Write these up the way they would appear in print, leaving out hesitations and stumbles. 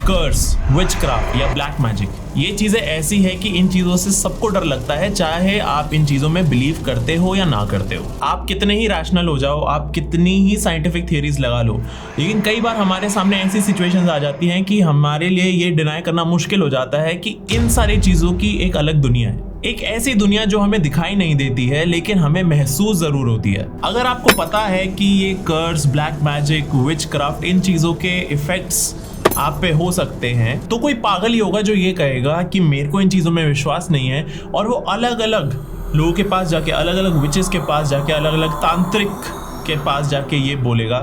कर्स, witchcraft या black magic, ये चीजें ऐसी है कि इन चीजों से सबको डर लगता है, चाहे आप इन चीजों में बिलीव करते हो या ना करते हो। आप कितने ही रैशनल हो जाओ, आप कितनी ही साइंटिफिक थियरीज लगा लो, लेकिन कई बार हमारे सामने ऐसी सिचुएशंस आ जाती हैं कि हमारे लिए ये डिनाई करना मुश्किल हो जाता है कि इन सारी चीजों की एक अलग दुनिया है, एक ऐसी दुनिया जो हमें दिखाई नहीं देती है लेकिन हमें महसूस जरूर होती है। अगर आपको पता है कि ये कर्स, ब्लैक मैजिक, विचक्राफ्ट, इन चीजों के इफेक्ट्स आप पे हो सकते हैं, तो कोई पागल ही होगा जो ये कहेगा कि मेरे को इन चीजों में विश्वास नहीं है, और वो अलग अलग लोगों के पास जाके, अलग अलग विचेस के पास जाके, अलग अलग तांत्रिक के पास जाके ये बोलेगा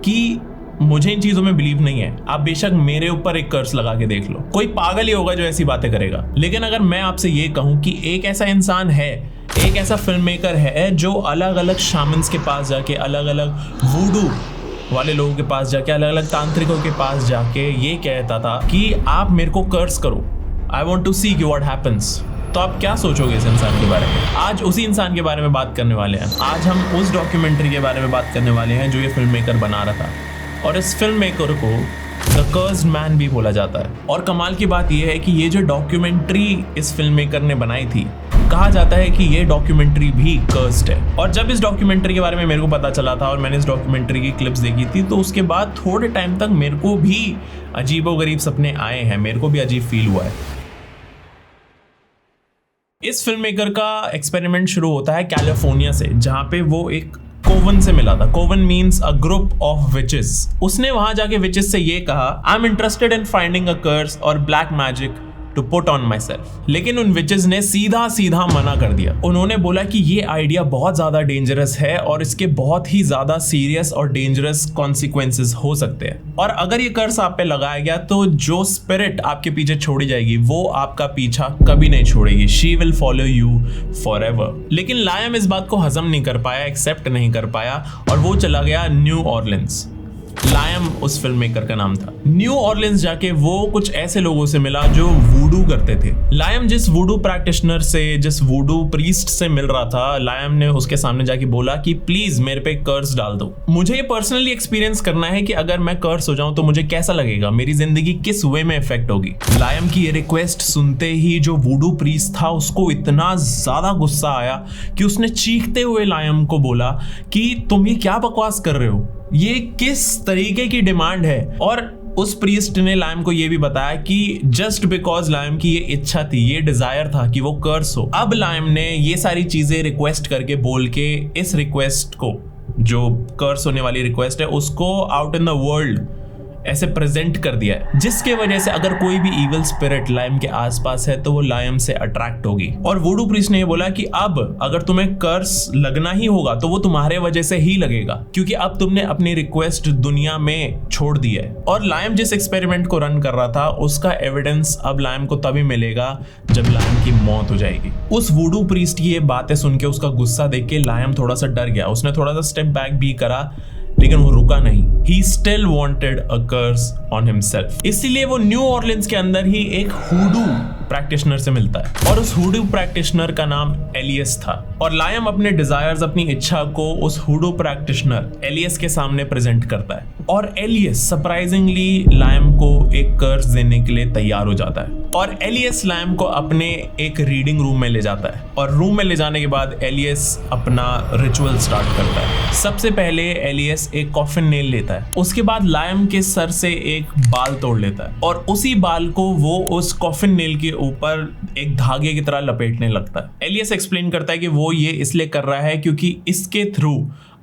कि मुझे इन चीजों में बिलीव नहीं है, आप बेशक मेरे ऊपर एक कर्स लगा के देख लो। कोई पागल ही होगा जो ऐसी बातें करेगा। लेकिन अगर मैं आपसे ये कहूं कि एक ऐसा इंसान है, एक ऐसा फिल्म मेकर है जो अलग अलग शामन्स के पास जाके, अलग अलग वूडू वाले लोगों के पास जाके, अलग अलग तांत्रिकों के पास जाके ये कहता था कि आप मेरे को कर्स करो, I want to see what happens, तो आप क्या सोचोगे इस इंसान के बारे में? आज उसी इंसान के बारे में बात करने वाले हैं। आज हम उस डॉक्यूमेंट्री के बारे में बात करने वाले हैं जो ये फिल्म मेकर बना रहा था, और इस फिल्म मेकर को द कर्स्ड मैन भी बोला जाता है। और कमाल की बात यह है कि ये जो डॉक्यूमेंट्री इस फिल्म मेकर ने बनाई थी, कहा जाता है कि ये डॉक्यूमेंट्री भी कर्स्ड है। और जब इस डॉक्यूमेंट्री के बारे में मेरे को पता चला था और मैंने इस डॉक्यूमेंट्री की क्लिप्स देखी थी, तो उसके बाद थोड़े टाइम तक मेरे को भी अजीबोगरीब सपने आए हैं, मेरे को भी अजीब फील हुआ है। इस फिल्म मेकर का एक्सपेरिमेंट शुरू होता है कैलिफोर्निया से, जहां पे वो एक कोवन से मिला था। Coven means a group of witches. उसने वहां जाके विचेस से ये कहा, I am interested in finding a curse और black magic to put on myself. लेकिन उन विचेस ने सीधा सीधा मना कर दिया। उन्होंने बोला कि ये आइडिया बहुत ज्यादा डेंजरस है और इसके बहुत ही ज्यादा सीरियस और डेंजरस कॉन्सिक्वेंसेस हो सकते हैं, और अगर ये कर्स आप पे लगाया गया तो जो स्पिरिट आपके पीछे छोड़ी जाएगी वो आपका पीछा कभी नहीं छोड़ेगी, she will follow you for ever. लेकिन लायम इस बात को हजम नहीं कर पाया, एक्सेप्ट नहीं कर पाया, और वो चला गया न्यू ऑरलिन्स। लायम उस फिल्म मेकर का नाम था। न्यू ऑरलिन्स जाके वो कुछ ऐसे लोगों से मिला जो वूडू करते थे। लायम जिस वूडू प्रैक्टिशनर से, जिस वूडू प्रीस्ट से मिल रहा था, लायम ने उसके सामने जाके बोला कि प्लीज मेरे पे कर्स डाल दो, मुझे ये पर्सनली एक्सपीरियंस करना है कि अगर मैं कर्स हो जाऊं तो मुझे कैसा लगेगा, मेरी जिंदगी किस वे में इफेक्ट होगी। लायम की ये रिक्वेस्ट सुनते ही जो वूडू प्रीस्ट था उसको इतना ज्यादा गुस्सा आया कि उसने चीखते हुए लायम को बोला कि तुम ये क्या बकवास कर रहे हो, ये किस तरीके की डिमांड है। और उस प्रीस्ट ने लायम को ये भी बताया कि जस्ट बिकॉज लायम की ये इच्छा थी, ये डिजायर था कि वो कर्स हो। अब लायम ने ये सारी चीजें रिक्वेस्ट करके बोल के इस रिक्वेस्ट को, जो कर्स होने वाली रिक्वेस्ट है, उसको आउट इन द वर्ल्ड ऐसे प्रेजेंट कर दिया है, जिसके वजह से अगर कोई भी इविल स्पिरिट लायम के आसपास है तो वो लायम से अट्रैक्ट होगी। और वुडू प्रीस्ट ने ये बोला कि अब अगर तुम्हें कर्स लगना ही होगा तो वो तुम्हारे वजह से ही लगेगा, क्योंकि अब तुमने अपनी रिक्वेस्ट दुनिया में छोड़ दी है। और लायम जिस एक्सपेरिमेंट को रन कर रहा था उसका एविडेंस अब लायम को तभी मिलेगा जब लायम की मौत हो जाएगी। उस वुडू प्रीस्ट की ये बातें सुन के, उसका गुस्सा देख के लायम थोड़ा सा डर गया। उसने थोड़ा सा स्टेप बैक भी करा, लेकिन वो रुका नहीं। He still wanted a curse on himself। इसीलिए वो न्यू ऑरलिन्स के अंदर ही एक हुडू प्रैक्टिशनर से मिलता है, और उस हुडू प्रैक्टिशनर का नाम एलियस था। और लायम अपने डिजायर्स, अपनी इच्छा को उस हुडू प्रैक्टिशनर एलियस के सामने प्रेजेंट करता है, और एलियस सरप्राइजिंगली लायम को एक कर्स देने के लिए तैयार हो जाता है। और एलियस लायम को अपने एक रीडिंग रूम में ले जाता है, और रूम में ले जाने के बाद एलियस अपना रिचुअल स्टार्ट करता है। सबसे पहले एलियस एक कॉफिन नेल लेता है, उसके बाद लायम के सर से एक बाल तोड़ लेता है, और उसी बाल को वो उस कॉफिन नेल के ऊपर एक धागे की तरह लपेटने लगता है। एलियस एक्सप्लेन करता है कि वो ये इसलिए कर रहा है क्योंकि इसके थ्रू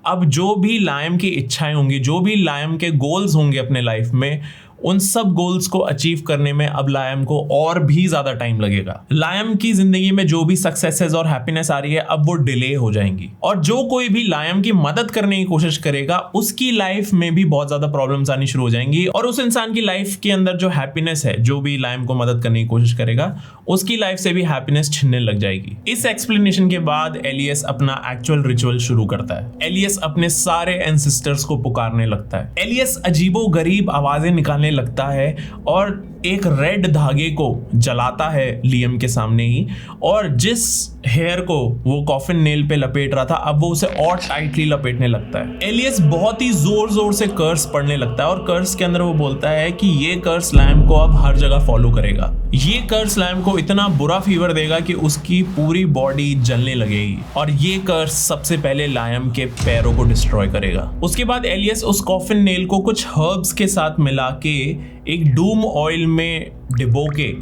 अब जो भी लायम की इच्छाएं होंगी, जो भी लायम के गोल्स होंगे अपने लाइफ में, उन सब गोल्स को अचीव करने में अब लायम को और भी ज्यादा टाइम लगेगा। लायम की जिंदगी में जो भी सक्सेसेस और हैप्पीनेस आ रही है अब वो डिले हो जाएंगी, और जो कोई भी लायम की मदद करने की कोशिश करेगा उसकी लाइफ में भी बहुत ज्यादा प्रॉब्लम्स आनी शुरू हो जाएंगी, और उस इंसान की लाइफ के अंदर जो हैप्पीनेस है, जो भी लायम को मदद करने की कोशिश करेगा उसकी लाइफ से भी हैप्पीनेस छिनने लग जाएगी। इस एक्सप्लेनेशन के बाद एलियस अपना एक्चुअल रिचुअल शुरू करता है। एलियस अपने सारे एंसेस्टर्स को पुकारने लगता है। एलियस अजीबो गरीब आवाजें निकालने लगता है, और एक रेड धागे को जलाता है लियम के सामने ही, और जिस हेयर को वो कॉफिन नेल पे लपेट रहा था अब वो उसे और टाइटली लपेटने लगता है। एलियस बहुत ही जोर जोर से कर्स पढ़ने लगता है और कर्स के अंदर वो बोलता है कि ये कर्स लायम को अब हर जगह फॉलो करेगा। ये कर्स लायम को इतना बुरा फीवर देगा कि उसकी पूरी बॉडी जलने लगेगी, और ये कर्स सबसे पहले लायम के पैरों को डिस्ट्रॉय करेगा। उसके बाद एलियस उस कॉफिन नेल को कुछ हर्ब्स के साथ मिला के एक डूम ऑयल में डिबो के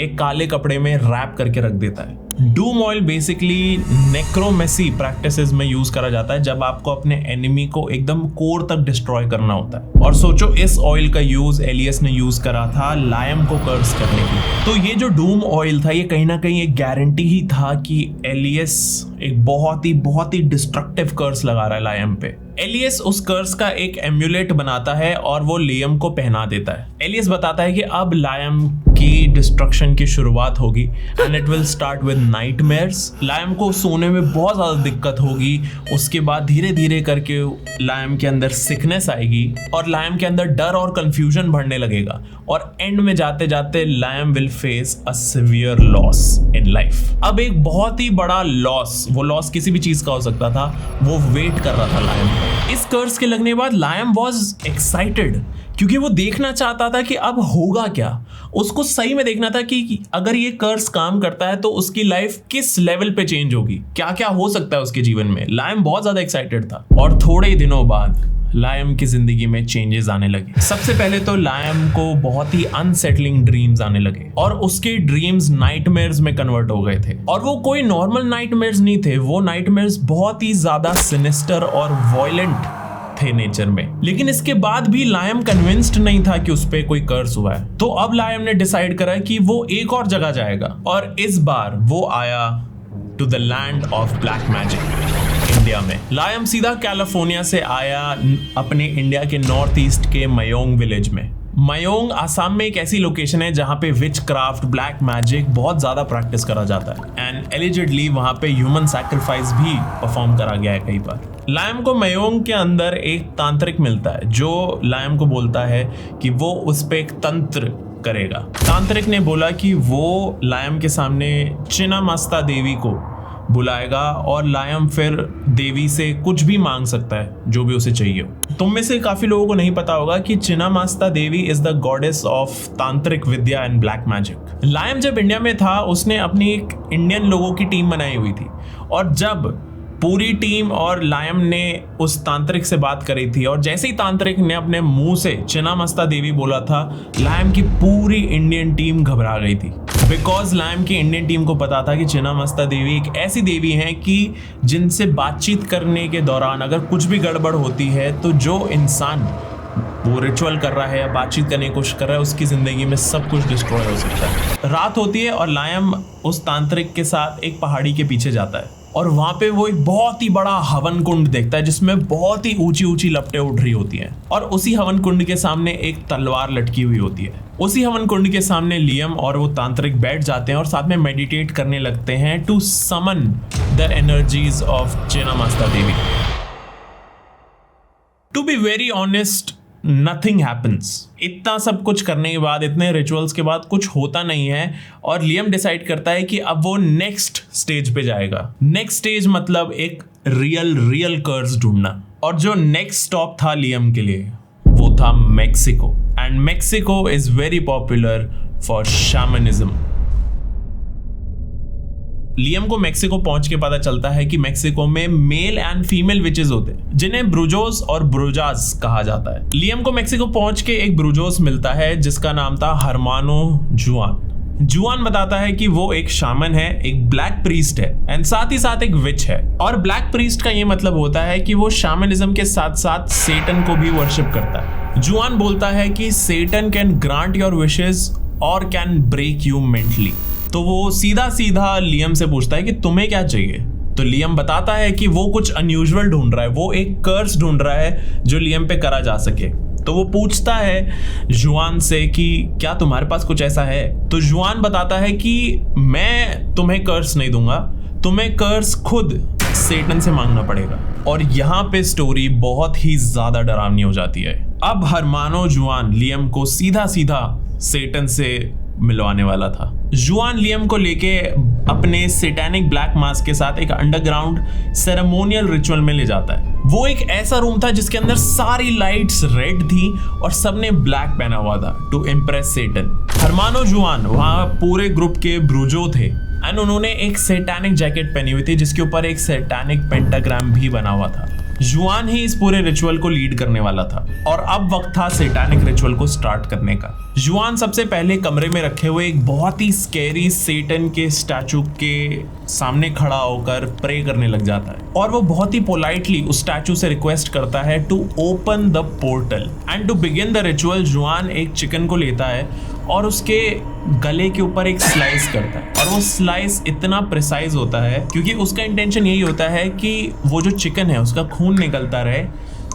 एक काले कपड़े में रैप करके रख देता है। डूम ऑयल बेसिकली नेक्रोमेसी प्रैक्टिसेस में यूज करा जाता है जब आपको अपने एनिमी को एकदम कोर तक डिस्ट्रॉय करना होता है। और सोचो इस ऑयल का यूज एलियस ने यूज करा था लायम को कर्स करने की। तो ये जो डूम ऑयल था ये कहीं ना कहीं एक गारंटी ही था कि एलियस एक बहुत ही डिस्ट्रक्टिव कर्स लगा रहा है लायम पे। एलियस उस कर्स का एक एम्यूलेट बनाता है और वो लियम को पहना देता है। एलियस बताता है कि अब लायम की डिस्ट्रक्शन की शुरुआत होगी and it will start with nightmares. Lime को सोने में बहुत ज्यादा दिक्कत होगी, उसके बाद धीरे धीरे करके लायम के अंदर सिकनेस आएगी और लायम के अंदर डर और कंफ्यूजन बढ़ने लगेगा, और एंड में जाते जाते lime will face a severe loss in life. अब एक बहुत ही बड़ा लॉस, वो लॉस किसी भी चीज का हो सकता था, वो वेट कर रहा था लायम को। इस कर्स के लगने के बाद लायम वॉज एक्साइटेड क्योंकि वो देखना चाहता था कि अब होगा क्या। उसको सही में देखना था कि अगर ये कर्स काम करता है तो उसकी लाइफ किस लेवल पे चेंज होगी, क्या क्या हो सकता है उसके जीवन में। लायम बहुत ज्यादा एक्साइटेड था और थोड़े दिनों बाद लायम की जिंदगी में चेंजेस आने लगे। सबसे पहले तो लायम को बहुत ही अनसेटलिंग ड्रीम्स आने लगे और उसके ड्रीम्स नाइटमेयर्स में कन्वर्ट हो गए थे, और वो कोई नॉर्मल नाइटमेयर्स नहीं थे, वो नाइटमेयर्स बहुत ही ज्यादा सिनिस्टर और वॉयलेंट थे नेचर में। लेकिन इसके बाद भी लायम कन्विंस्ड नहीं था कि उस पे कोई कर्स हुआ है, तो अब लायम ने डिसाइड करा कि वो एक और जगह जाएगा, और इस बार वो आया to the land of black magic, India में। लायम सीधा कैलिफोर्निया से आया अपने इंडिया के नॉर्थ ईस्ट के मयोंग विलेज में। मयोंग आसाम में एक ऐसी लोकेशन है जहां पे विच क्राफ्ट, ब्लैक मैजिक बहुत ज्यादा प्रैक्टिस करा जाता है, एंड एलिजिडली वहां पे ह्यूमन सैक्रिफाइस भी परफॉर्म करा गया है कई बार। लायम को मयोंग के अंदर एक तांत्रिक मिलता है जो लायम को बोलता है कि वो उस पे एक तंत्र करेगा। तांत्रिक ने बोला कि वो लायम के सामने चिनामास्ता देवी को बुलाएगा और लायम फिर देवी से कुछ भी मांग सकता है जो भी उसे चाहिए। तुम में से काफी लोगों को नहीं पता होगा कि चिनामास्ता देवी इज द गॉडेस ऑफ तांत्रिक विद्या एंड ब्लैक मैजिक। लायम जब इंडिया में था उसने अपनी एक इंडियन लोगों की टीम बनाई हुई थी, और जब पूरी टीम और लायम ने उस तांत्रिक से बात करी थी और जैसे ही तांत्रिक ने अपने मुंह से चिनामास्ता देवी बोला था, लायम की पूरी इंडियन टीम घबरा गई थी। बिकॉज लायम की इंडियन टीम को पता था कि चिनामास्ता देवी एक ऐसी देवी है कि जिनसे बातचीत करने के दौरान अगर कुछ भी गड़बड़ होती है तो जो इंसान वो रिचुअल कर रहा है या बातचीत करने की कोशिश कर रहा है उसकी जिंदगी में सब कुछ डिस्ट्रॉय हो सकता है। रात होती है और लायम उस तांत्रिक के साथ एक पहाड़ी के पीछे जाता है, और वहां पे वो एक बहुत ही बड़ा हवन कुंड देखता है जिसमें बहुत ही ऊंची ऊंची लपटें उठ रही होती हैं, और उसी हवन कुंड के सामने एक तलवार लटकी हुई होती है। उसी हवन कुंड के सामने लियम और वो तांत्रिक बैठ जाते हैं और साथ में मेडिटेट करने लगते हैं to summon the energies of Chinnamasta देवी। To be very honest, nothing happens. इतना सब कुछ करने के बाद, इतने रिचुअल्स के बाद कुछ होता नहीं है, और लियम डिसाइड करता है कि अब वो नेक्स्ट स्टेज पे जाएगा। नेक्स्ट स्टेज मतलब एक रियल कर्स ढूंढना, और जो नेक्स्ट स्टॉप था लियम के लिए वो था Mexico, and Mexico is very popular for shamanism. Liam को मेक्सिको पहुंच के पता चलता है कि मेक्सिको में मेल एंड फीमेल विचेस होते हैं जिन्हें ब्रूजोस और ब्रूजास कहा जाता है। लियम को मेक्सिको पहुंच के एक ब्रूजोस मिलता है जिसका नाम था हरमानो जुआन। जुआन बताता है कि वो एक शामन है, एक ब्लैक प्रीस्ट है, एंड साथ ही साथ एक विच है। और ब्लैक प्रीस्ट का ये मतलब होता है कि वो शामनिज्म के साथ साथ सेटन को भी वर्शिप करता है। जुआन बोलता है कि सेटन कैन ग्रांट योर विशेस और कैन ब्रेक यू मेंटली। तो वो सीधा सीधा लियम से पूछता है कि तुम्हें क्या चाहिए। तो लियम बताता है कि वो कुछ अनयूजुअल ढूंढ रहा है, वो एक कर्स ढूंढ रहा है जो लियम पे करा जा सके। तो वो पूछता है जुआन से कि क्या तुम्हारे पास कुछ ऐसा है। तो जुआन बताता है कि मैं तुम्हें कर्स नहीं दूंगा, तुम्हें कर्स खुद सेटन से मांगना पड़ेगा। और यहाँ पे स्टोरी बहुत ही ज्यादा डरावनी हो जाती है। अब हरमानो जुआन लियम को सीधा सीधा सेटन से मिलवाने वाला था। जुआन लियम को लेके अपने सैटेनिक ब्लैक मास्क के साथ एक अंडरग्राउंड सेरेमोनियल रिचुअल में ले जाता है। वो एक ऐसा रूम था जिसके अंदर सारी लाइट्स रेड थी और सबने ब्लैक पहना हुआ था टू इम्प्रेस सेटन। हरमानो जुआन वहां पूरे ग्रुप के ब्रूजो थे एंड उन्होंने एक सैटेनिक जैकेट पहनी हुई थी जिसके ऊपर एक सैटेनिक पेंटाग्राम भी बना हुआ था। जुआन ही इस पूरे रिचुअल को लीड करने वाला था और अब वक्त था सैटेनिक रिचुअल को स्टार्ट करने का। जुआन सबसे पहले कमरे में रखे हुए एक बहुत ही स्कैरी सेटन के स्टैचू के सामने खड़ा होकर प्रे करने लग जाता है और वो बहुत ही पोलाइटली उस स्टैचू से रिक्वेस्ट करता है to open the portal and to begin the ritual. Juan एक चिकन को लेता है और उसके गले के ऊपर एक स्लाइस करता है और वो स्लाइस इतना प्रिसाइज होता है क्योंकि उसका इंटेंशन यही होता है कि वो जो चिकन है उसका खून निकलता रहे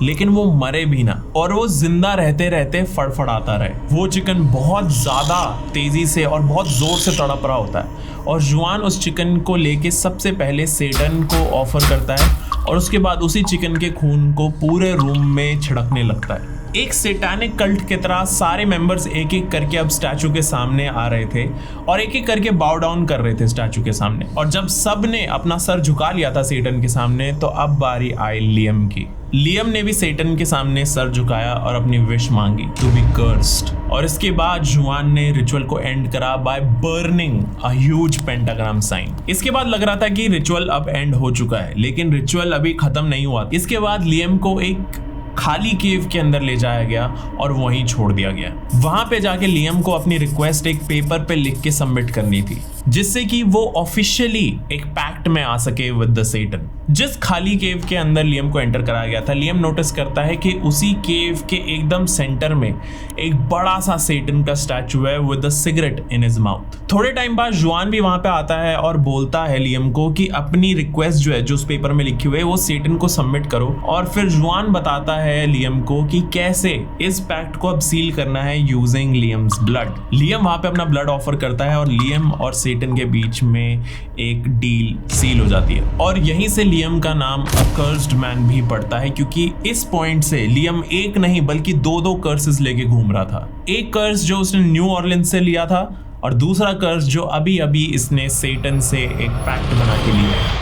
लेकिन वो मरे भी ना और वो जिंदा रहते रहते फड़फड़ाता रहे। वो चिकन बहुत ज़्यादा तेज़ी से और बहुत ज़ोर से तड़प रहा होता है और जुआन उस चिकन को लेके सबसे पहले सेटन को ऑफर करता है और उसके बाद उसी चिकन के खून को पूरे रूम में छिड़कने लगता है। एक सैटेनिक कल्ट की तरह सारे मेंबर्स एक एक करके अब स्टैचू के सामने आ रहे थे और एक एक करके बाउ डाउन कर रहे थे स्टैचू के सामने। और जब सब ने अपना सर झुका लिया था सेटन के सामने तो अब बारी आई लियम की। लियम ने भी सेटन के सामने सर झुकाया और अपनी विश मांगी टू बी कर्स्ड और इसके बाद जुआन ने रिचुअल को एंड करा by burning a huge pentagram sign. इसके बाद लग रहा था कि रिचुअल अब एंड हो चुका है लेकिन रिचुअल अभी खत्म नहीं हुआ। इसके बाद लियम को एक खाली केव के अंदर ले जाया गया और वहीं छोड़ दिया गया। वहां पे जाके लियम को अपनी रिक्वेस्ट एक पेपर पे लिख के सबमिट करनी थी जिससे कि वो ऑफिशियली एक पैक्ट में आ सके विद द सेटन। जिस खाली केव के अंदर लियम को एंटर कराया गया था, लियम नोटिस करता है कि उसी केव के एकदम सेंटर में एक बड़ा सा सेटन का स्टैचू है with a cigarette in his mouth. थोड़े टाइम बाद जुआन भी वहां पे आता है और बोलता है लियम को कि अपनी रिक्वेस्ट जो है जो उस पेपर में लिखी हुई है वो सेटन को सबमिट करो और फिर जुआन बताता है लियम को कि कैसे इस पैक्ट को अब सील करना है यूजिंग लियम्स ब्लड। लियम वहां पे अपना ब्लड ऑफर करता है और लियम और सेटन के बीच में एक डील सील हो जाती है और यहीं से लियम का नाम अकर्स्ड मैन भी पड़ता है क्योंकि इस पॉइंट से लियम एक नहीं बल्कि दो कर्सेस लेके घूम रहा था। एक कर्स जो उसने न्यू ऑर्लिन्स से लिया था और दूसरा कर्स जो अभी अभी इसने सेटन से एक पैक्ट बना के लिया है।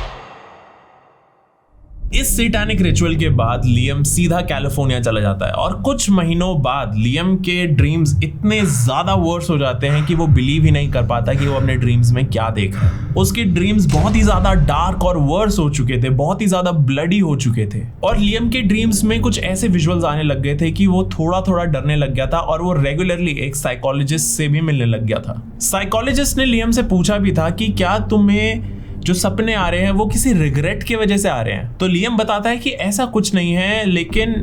इस सैटेनिक रिचुअल के बाद लियम सीधा कैलिफोर्निया चला जाता है और कुछ महीनों बाद लियम के ड्रीम्स इतने ज्यादा वर्स हो जाते हैं कि वो बिलीव ही नहीं कर पाता कि वो अपने ड्रीम्स में क्या देख रहा है। उसके ड्रीम्स बहुत ही ज्यादा डार्क और वर्स हो चुके थे, बहुत ही ज्यादा ब्लडी हो चुके थे और लियम के ड्रीम्स में कुछ ऐसे विजुअल्स आने लग गए थे कि वो थोड़ा थोड़ा डरने लग गया था और वो रेगुलरली एक साइकोलॉजिस्ट से भी मिलने लग गया था। साइकोलॉजिस्ट ने लियम से पूछा भी था कि क्या तुम्हें जो सपने आ रहे हैं वो किसी रिग्रेट की वजह से आ रहे हैं। तो लियम बताता है कि ऐसा कुछ नहीं है लेकिन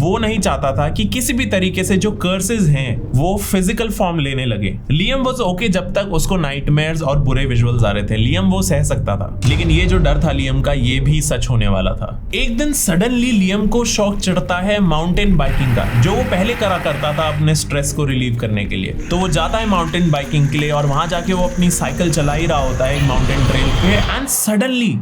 वो नहीं चाहता था कि किसी भी तरीके से जो कर्सेस हैं वो फिजिकल फॉर्म लेने लगे। लियम वाज ओके जब तक उसको नाइटमेयर्स और बुरे विजुअल्स आ रहे थे, लियम वो सह सकता था लेकिन ये जो डर था लियम का ये भी सच होने वाला था। एक दिन सडनली लियम को शौक चढ़ता है माउंटेन बाइकिंग का जो वो पहले करा करता था अपने स्ट्रेस को रिलीव करने के लिए। तो वो जाता है माउंटेन बाइकिंग के लिए और वहां जाके वो अपनी साइकिल चला ही रहा होता है एक माउंटेन ट्रेल पे एंड सडनली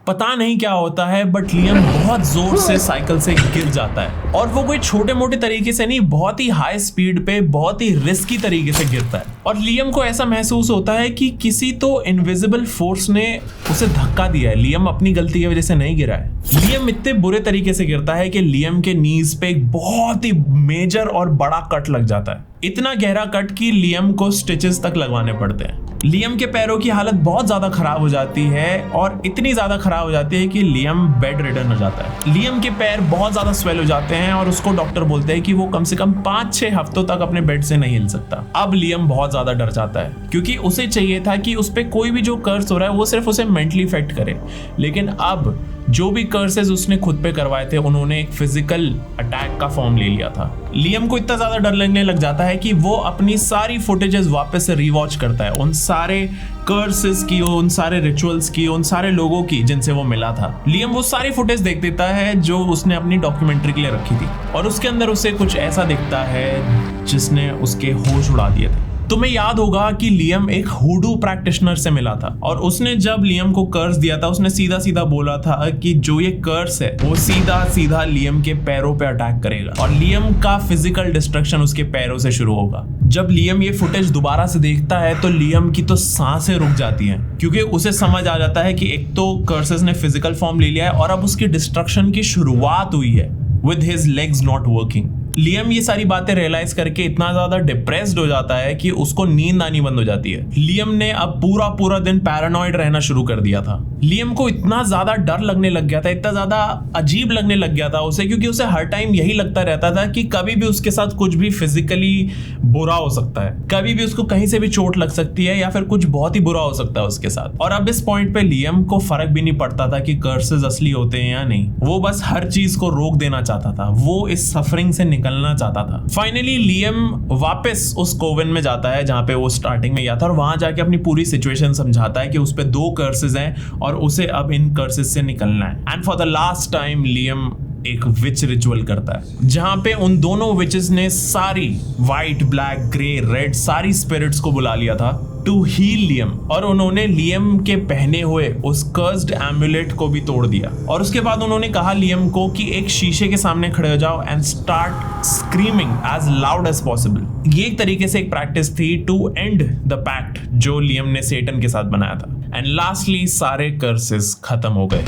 पता नहीं क्या होता है बट लियम बहुत जोर से साइकिल से गिर जाता है और वो कोई छोटे मोटे तरीके से नहीं, बहुत ही हाई स्पीड पे बहुत ही रिस्की तरीके से गिरता है और लियम को ऐसा महसूस होता है कि किसी तो इनविजिबल फोर्स ने उसे धक्का दिया है। लियम अपनी गलती की वजह से नहीं गिरा है। लियम इतने बुरे तरीके से गिरता है कि लियम के नीज पे एक बहुत ही मेजर और बड़ा कट लग जाता है, इतना गहरा कट कि लियम को स्टिचेस तक लगवाने पड़ते हैं। लियम के पैरों की हालत बहुत ज्यादा खराब हो जाती है और इतनी ज्यादा खराब हो जाती है कि लियम बेड रिडन हो जाता है। लियम के पैर बहुत ज्यादा स्वेल हो जाते हैं और उसको डॉक्टर बोलते हैं कि वो कम से कम 5-6 हफ्तों तक अपने बेड से नहीं हिल सकता। अब लियम बहुत ज्यादा डर जाता है क्योंकि उसे चाहिए था कि उस पे कोई भी जो कर्स हो रहा है वो सिर्फ उसे मेंटली इफेक्ट करे, लेकिन अब जो भी कर्सेस उसने खुद पे करवाए थे उन्होंने एक फिजिकल अटैक का फॉर्म ले लिया था। लियम को इतना ज्यादा डर लगने लग जाता है कि वो अपनी सारी फुटेजेस वापस से रीवॉच करता है, उन सारे कर्सेस की, उन सारे रिचुअल्स की, उन सारे लोगों की जिनसे वो मिला था। लियम वो सारी फुटेज देख देता है जो उसने अपनी डॉक्यूमेंट्री के लिए रखी थी और उसके अंदर उसे कुछ ऐसा दिखता है जिसने उसके होश उड़ा दिए थे। तुम्हें याद होगा कि लियम एक हुडू प्रैक्टिशनर से मिला था और उसने जब लियम को कर्स दिया था उसने सीधा सीधा बोला था कि जो ये कर्स है वो सीधा सीधा लियम के पैरों पे अटैक करेगा और लियम का फिजिकल डिस्ट्रक्शन उसके पैरों से शुरू होगा। जब लियम ये फुटेज दोबारा से देखता है तो लियम की तो सांसें रुक जाती हैं क्योंकि उसे समझ आ जाता है कि एक तो कर्सेस ने फिजिकल फॉर्म ले लिया है और अब उसकी डिस्ट्रक्शन की शुरुआत हुई है with his legs not working. Liam ये सारी बातें रियलाइज करके इतना ज्यादा डिप्रेस्ड हो जाता है कि उसको नींद आनी बंद हो जाती है। लियम ने अब पूरा दिन पैरानॉइड रहना शुरू कर दिया था। लियम को इतना ज्यादा डर लगने लग गया था, इतना ज्यादा अजीब लगने लग गया था उसे, क्योंकि उसे हर टाइम यही लगता रहता था कि कभी भी उसके साथ कुछ भी फिजिकली बुरा हो सकता है, कभी भी उसको कहीं से भी चोट लग सकती है या फिर कुछ बहुत ही बुरा हो सकता है उसके साथ। और अब इस पॉइंट पे लियम को फर्क भी नहीं पड़ता था कि कर्सेस असली होते हैं या नहीं, वो बस हर चीज को रोक देना चाहता था, वो इस सफरिंग से निकलना चाहता था। फाइनली लियम वापस उस कोवन में जाता है जहां पे वो स्टार्टिंग में गया था और वहां जाके अपनी पूरी सिचुएशन समझाता है कि उस पे 2 कर्सेस हैं और उसे अब इन कर्सेस से निकलना है। And for the last time Liam एक विच रिचुअल करता है जहां पे उन दोनों विचेस ने सारी व्हाइट, ब्लैक, ग्रे, रेड सारी स्पिरिट्स को बुला लिया था टू हील लियम, और उन्होंने लियम के पहने हुए उस कर्स्ड एम्युलेट को भी तोड़ दिया। और उसके बाद उन्होंने कहा लियम को कि एक शीशे के सामने खड़े हो जाओ and start screaming as loud as possible. ये एक तरीके से एक प्रैक्टिस थी टू एंड द पैक्ट जो लियम ने सेटन के साथ बनाया था। एंड लास्टली सारे कर्सेस खत्म हो गए।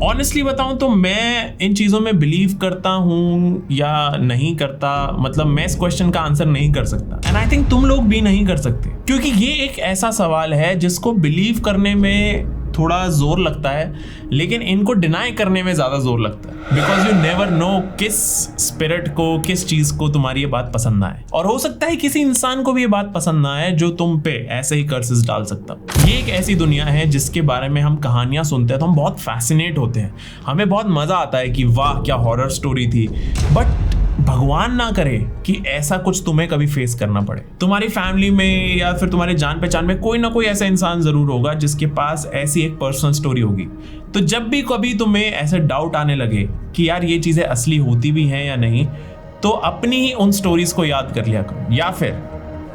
ऑनेस्टली बताऊं तो मैं इन चीज़ों में बिलीव करता हूं या नहीं करता, मतलब मैं इस क्वेश्चन का आंसर नहीं कर सकता एंड आई थिंक तुम लोग भी नहीं कर सकते, क्योंकि ये एक ऐसा सवाल है जिसको बिलीव करने में थोड़ा जोर लगता है लेकिन इनको डिनाई करने में ज़्यादा जोर लगता है, बिकॉज यू नेवर नो किस स्पिरिट को, किस चीज़ को तुम्हारी ये बात पसंद ना आए। और हो सकता है किसी इंसान को भी ये बात पसंद ना आए जो तुम पे ऐसे ही कर्सेस डाल सकता। ये एक ऐसी दुनिया है जिसके बारे में हम कहानियां सुनते हैं तो हम बहुत फैसिनेट होते हैं, हमें बहुत मज़ा आता है कि वाह क्या हॉरर स्टोरी थी, बट भगवान ना करे कि ऐसा कुछ तुम्हें कभी फेस करना पड़े। तुम्हारी फैमिली में या फिर तुम्हारे जान पहचान में कोई ना कोई ऐसा इंसान जरूर होगा जिसके पास ऐसी एक पर्सनल स्टोरी होगी। तो जब भी कभी तुम्हें ऐसे डाउट आने लगे कि यार ये चीज़ें असली होती भी हैं या नहीं, तो अपनी ही उन स्टोरीज को याद कर लिया करो, या फिर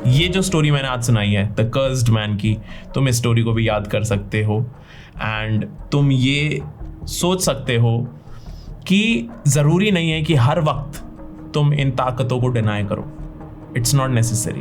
ये जो स्टोरी मैंने आज सुनाई है द कर्स्ड मैन की, तुम इस स्टोरी को भी याद कर सकते हो एंड तुम ये सोच सकते हो कि ज़रूरी नहीं है कि हर वक्त तुम इन ताकतों को डिनाई करो। It's not necessary.